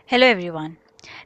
Hello everyone.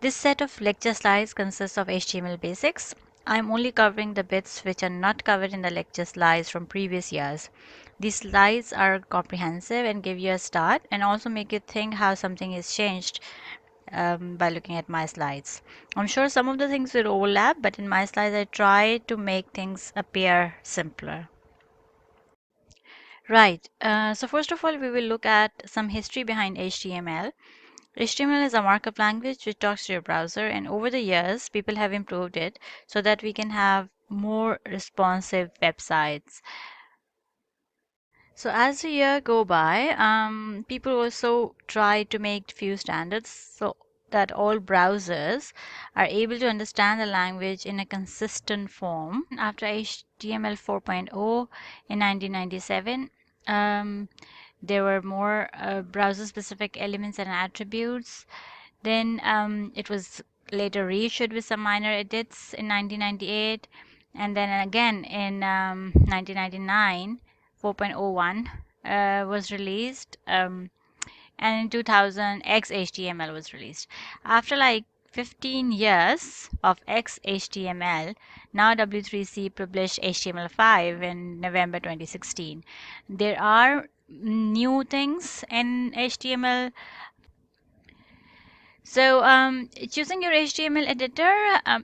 This set of lecture slides consists of HTML basics. I'm only covering the bits which are not covered in the lecture slides from previous years. These slides are comprehensive and give you a start and also make you think how something is changed by looking at my slides. I'm sure some of the things will overlap, but in my slides I try to make things appear simpler. Right. So first of all, we will look at some history behind HTML. HTML is a markup language which talks to your browser, and over the years, people have improved it so that we can have more responsive websites. So as the year go by, people also try to make few standards so that all browsers are able to understand the language in a consistent form. After HTML 4.0 in 1997, there were more browser-specific elements and attributes. Then it was later reissued with some minor edits in 1998, and then again in 1999, 4.01 was released, and in 2000, XHTML was released. After like 15 years of XHTML, now W3C published HTML5 in November 2016. There are new things in HTML. So choosing your HTML editor,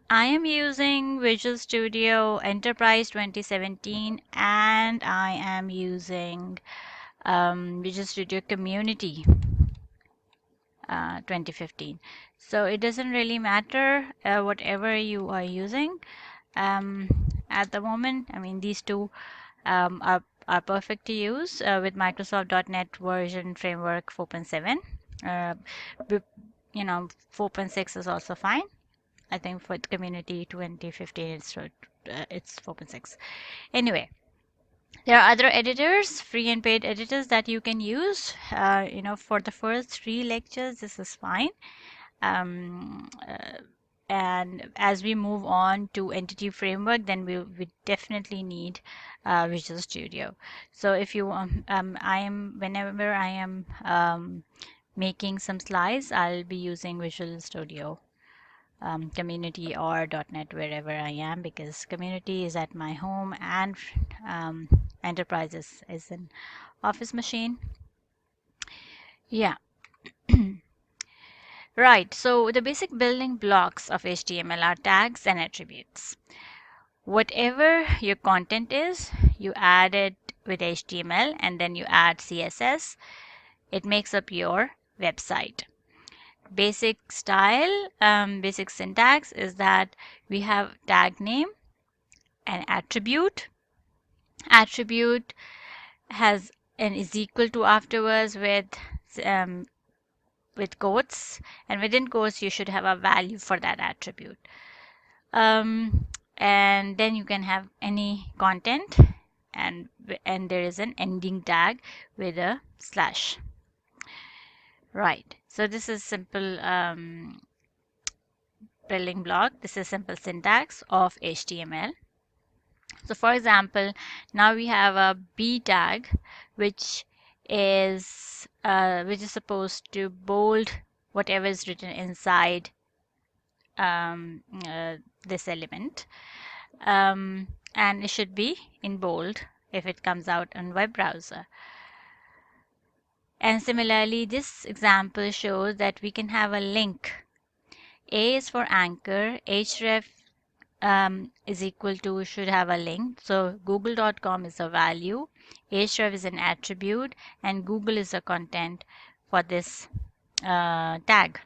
I am using Visual Studio Enterprise 2017 and I am using Visual Studio Community 2015. So it doesn't really matter whatever you are using um, at the moment. I mean, these two are perfect to use with Microsoft .NET version framework 4.7. Uh, you know, 4.6 is also fine. I think for the community 2015 it's 4.6. Anyway, there are other editors, free and paid editors that you can use. For the first 3 lectures, this is fine. And as we move on to entity framework, then we definitely need Visual Studio. So if you whenever I am making some slides, I'll be using Visual Studio Community or .NET wherever I am, because Community is at my home and Enterprise is an office machine. Yeah. Right, so the basic building blocks of HTML are tags and attributes. Whatever your content is, you add it with HTML and then you add CSS. It makes up your website. Basic style, basic syntax is that we have tag name and attribute. Attribute has an is equal to afterwards with quotes, and within quotes you should have a value for that attribute. And then you can have any content, and there is an ending tag with a slash. Right, so this is simple building block. This is simple syntax of HTML. So for example, now we have a B tag which is supposed to bold whatever is written inside this element, and it should be in bold if it comes out on web browser. And similarly, this example shows that we can have a link. A is for anchor, href is equal to should have a link. So google.com is a value, href is an attribute, and Google is a content for this tag.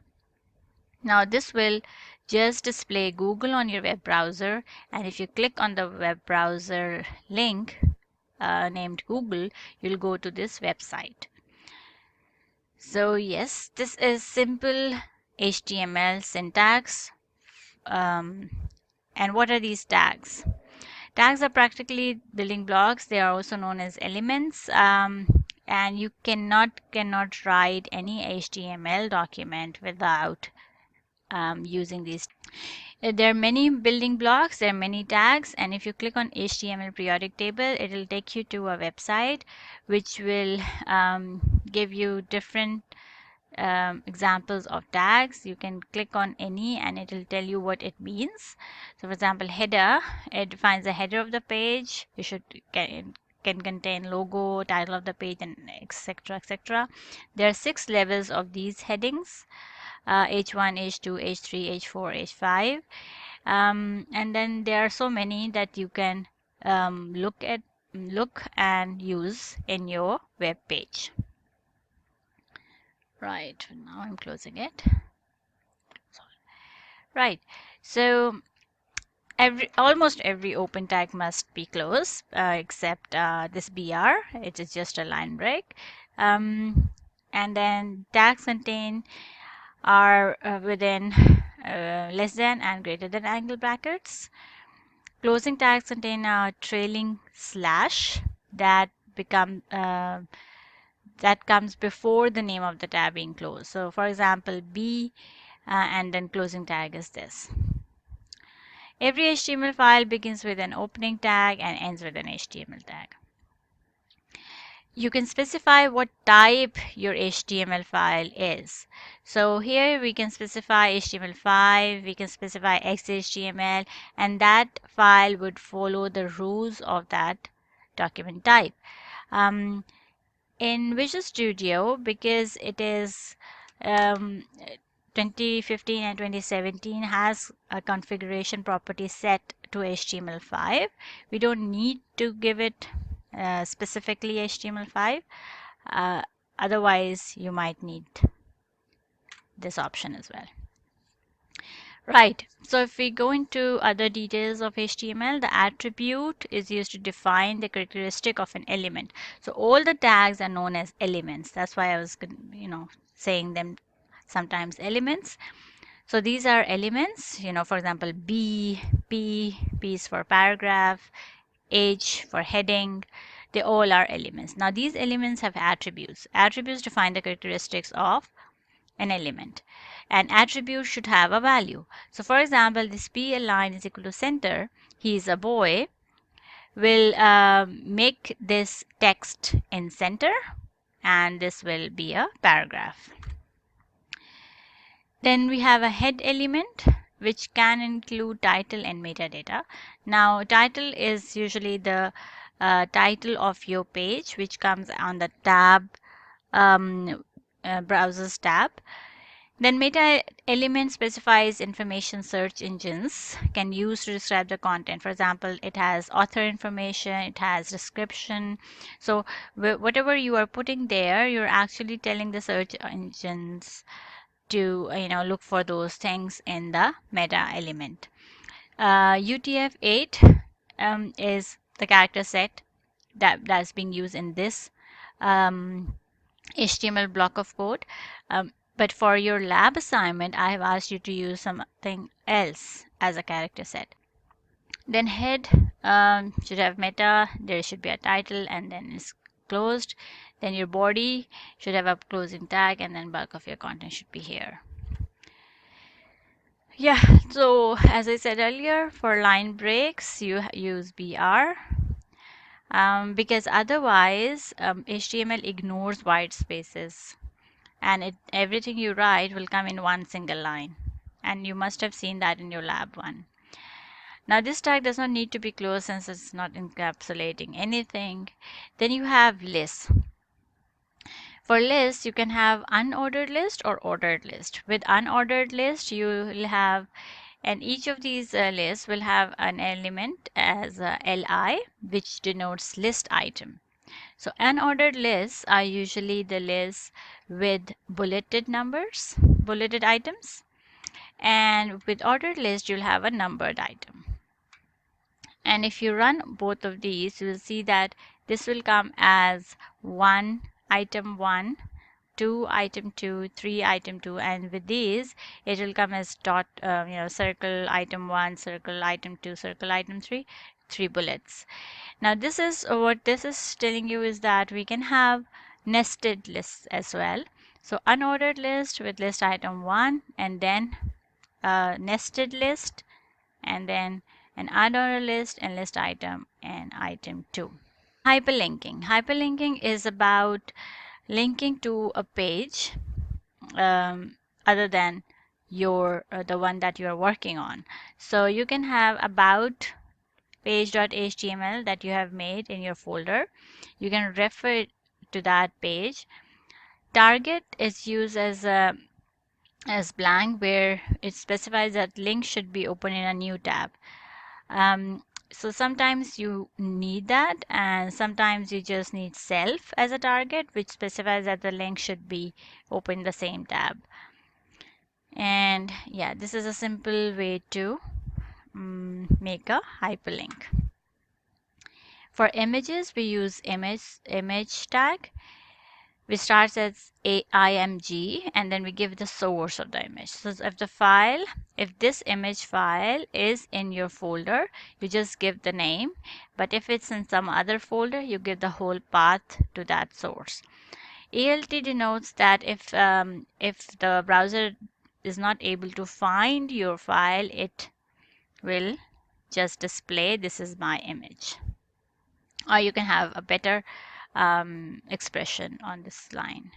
Now this will just display Google on your web browser, and if you click on the web browser link named Google, you'll go to this website. So yes, this is simple HTML syntax. And what are these tags? Tags are practically building blocks. They are also known as elements. And you cannot write any HTML document without using these. There are many building blocks, there are many tags, and if you click on HTML periodic table, it will take you to a website which will give you different examples of tags. You can click on any and it will tell you what it means. So for example, header, it defines the header of the page. You should can contain logo, title of the page, and etc, etc. There are 6 levels of these headings: H1, H2, H3, H4, H5. And then there are so many that you can look and use in your web page. Right, now I'm closing it. Right, so almost every open tag must be closed except this BR. It is just a line break. And then tags contain are within less than and greater than angle brackets. Closing tags contain a trailing slash that comes before the name of the tag being closed. So for example, B and then closing tag is this. Every HTML file begins with an opening tag and ends with an HTML tag. You can specify what type your HTML file is. So here we can specify HTML5, we can specify XHTML, and that file would follow the rules of that document type. In Visual Studio, because it is 2015 and 2017 has a configuration property set to HTML5. We don't need to give it specifically HTML5. Otherwise, you might need this option as well. Right, so if we go into other details of HTML, the attribute is used to define the characteristic of an element. So all the tags are known as elements. That's why I was, saying them sometimes elements. So these are elements, for example, B is for paragraph, H for heading. They all are elements. Now these elements have attributes. Attributes define the characteristics of an element. An attribute should have a value. So for example, this P align is equal to center. He is a boy. Will make this text in center, and this will be a paragraph. Then we have a head element which can include title and metadata. Now title is usually the title of your page, which comes on the tab, browsers tab. Then meta element specifies information search engines can use to describe the content. For example, it has author information, it has description. So whatever you are putting there, you're actually telling the search engines to look for those things in the meta element. UTF-8 is the character set that's being used in this HTML block of code. But for your lab assignment, I have asked you to use something else as a character set. Then head should have meta, there should be a title, and then it's closed. Then your body should have a closing tag, and then bulk of your content should be here. Yeah, so as I said earlier, for line breaks, you use BR. Because otherwise HTML ignores white spaces, and everything you write will come in one single line, and you must have seen that in your lab one. Now this tag does not need to be closed since it's not encapsulating anything. Then you have lists. For lists, you can have unordered list or ordered list. With unordered list, you will have, and each of these lists will have an element as LI, which denotes list item. So unordered lists are usually the lists with bulleted numbers, bulleted items, and with ordered list you'll have a numbered item. And if you run both of these, you will see that this will come as 1 item 1, 2 item 2, 3 item 2, and with these it will come as dot circle item 1, circle item 2, circle item 3, 3 bullets. Now this is what this is telling you is that we can have nested lists as well. So unordered list with list item 1, and then nested list, and then an unordered list and list item and item 2. Hyperlinking. Hyperlinking is about linking to a page other than your the one that you are working on. So you can have about page.html that you have made in your folder. You can refer to that page. Target is used as blank, where it specifies that link should be open in a new tab. Um, so sometimes you need that, and sometimes you just need self as a target, which specifies that the link should be open in the same tab. And yeah, this is a simple way to make a hyperlink. For images, we use image tag, which starts as img, and then we give the source of the image. So if this image file is in your folder, you just give the name, but if it's in some other folder, you give the whole path to that source. ALT denotes that if the browser is not able to find your file, it will just display this is my image. Or you can have a better expression on this line.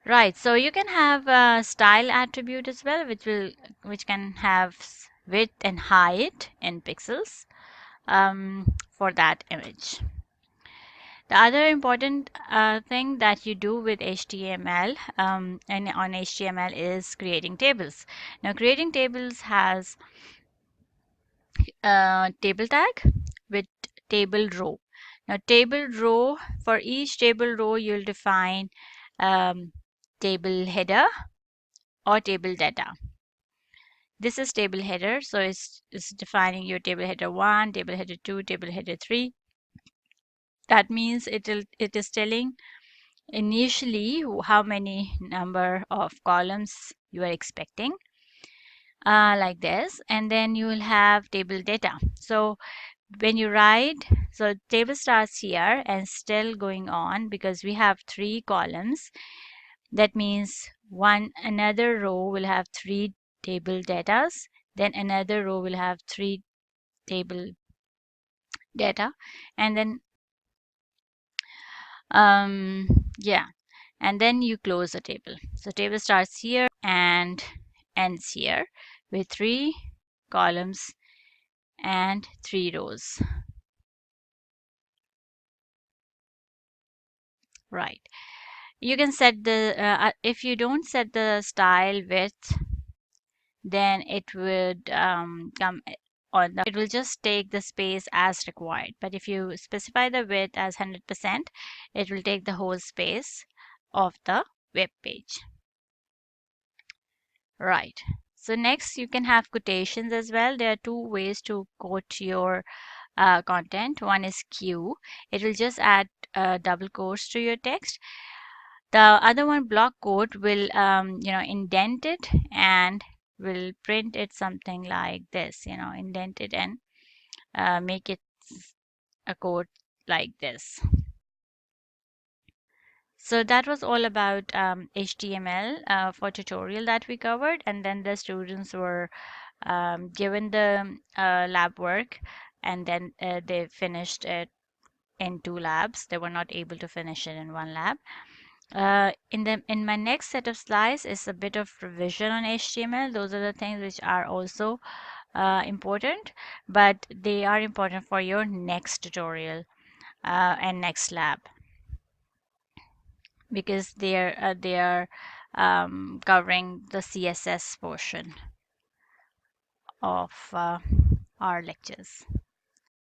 Right, so you can have a style attribute as well, which can have width and height in pixels for that image. The other important thing that you do with HTML and on HTML is creating tables. Now, creating tables has table tag with table row. Now, table row, for each table row, you'll define table header or table data. This is table header, so it's defining your table header 1, table header 2, table header 3. That means it is telling initially how many number of columns you are expecting, like this, and then you will have table data. So when you write, so table starts here and still going on because we have 3 columns. That means another row will have 3 table datas, then another row will have 3 table data, and then yeah, and then you close the table. So table starts here and ends here with 3 columns and 3 rows. Right. You can set the if you don't set the style width, then it would come on the, it will just take the space as required. But if you specify the width as 100%, it will take the whole space of the web page. Right. So next, you can have quotations as well. There are 2 ways to quote your content. One is Q. It will just add double quotes to your text. The other one, block quote, will indent it and will print it something like this. Indent it and make it a quote like this. So that was all about HTML for tutorial that we covered, and then the students were given the lab work, and then they finished it in 2 labs. They were not able to finish it in 1 lab. In my next set of slides is a bit of revision on HTML. Those are the things which are also important, but they are important for your next tutorial and next lab, because they are covering the CSS portion of our lectures.